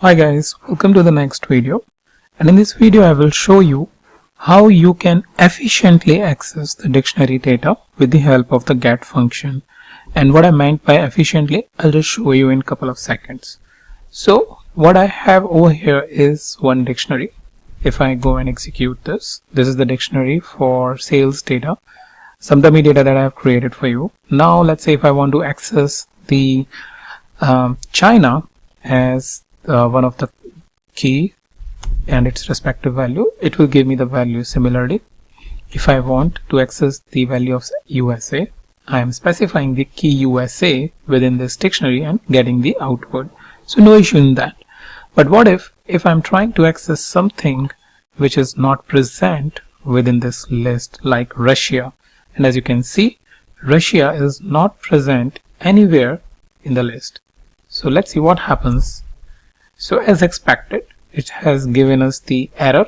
Hi guys, welcome to the next video, and in this video I will show you how you can efficiently access the dictionary data with the help of the get function. And what I meant by efficiently, I'll just show you in a couple of seconds. So what I have over here is one dictionary. If I go and execute this is the dictionary for sales data, some dummy data that I have created for you. Now let's say if I want to access the China as one of the key and its respective value, it will give me the value. Similarly, if I want to access the value of USA, I am specifying the key USA within this dictionary and getting the output. So no issue in that. But what if I'm trying to access something which is not present within this list, like Russia, and as you can see, Russia is not present anywhere in the list. So let's see what happens. So as expected, it has given us the error,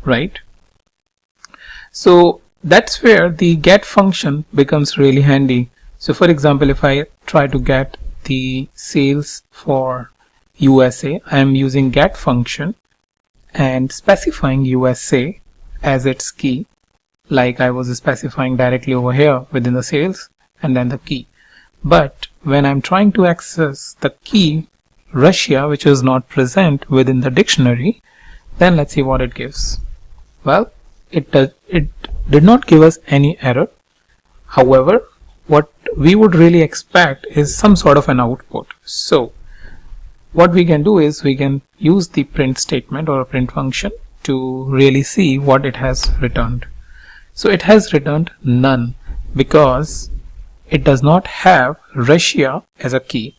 right? So that's where the get function becomes really handy. So for example, if I try to get the sales for USA, I am using get function and specifying USA as its key, like I was specifying directly over here within the sales and then the key. But when I'm trying to access the key Russia, which is not present within the dictionary, then let's see what it gives. Well, it did not give us any error. However, what we would really expect is some sort of an output. So what we can do is we can use the print statement or a print function to really see what it has returned. So it has returned none because it does not have Russia as a key.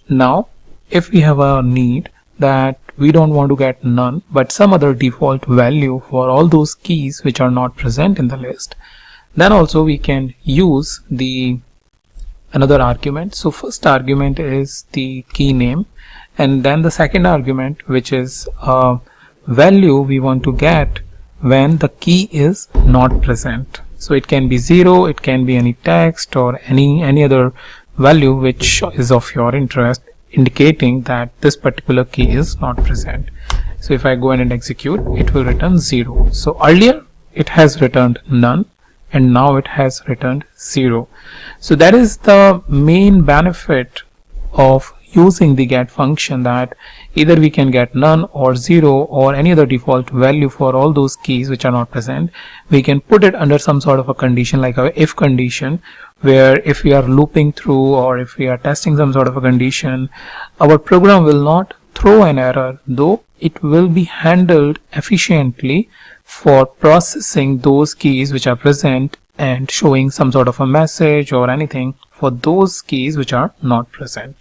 Now if we have a need that we don't want to get none but some other default value for all those keys which are not present in the list, then also we can use the another argument. So first argument is the key name, and then the second argument, which is a value we want to get when the key is not present. So it can be 0, it can be any text or any other value which is of your interest, indicating that this particular key is not present. So if I go and execute, it will return 0. So earlier it has returned none and now it has returned 0. So that is the main benefit of using the get function, that either we can get none or 0 or any other default value for all those keys which are not present. We can put it under some sort of a condition, like a if condition, where if we are looping through or if we are testing some sort of a condition, our program will not throw an error, though it will be handled efficiently for processing those keys which are present and showing some sort of a message or anything for those keys which are not present.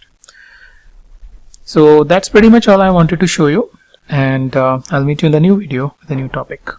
So that's pretty much all I wanted to show you, and I'll meet you in the new video with a new topic.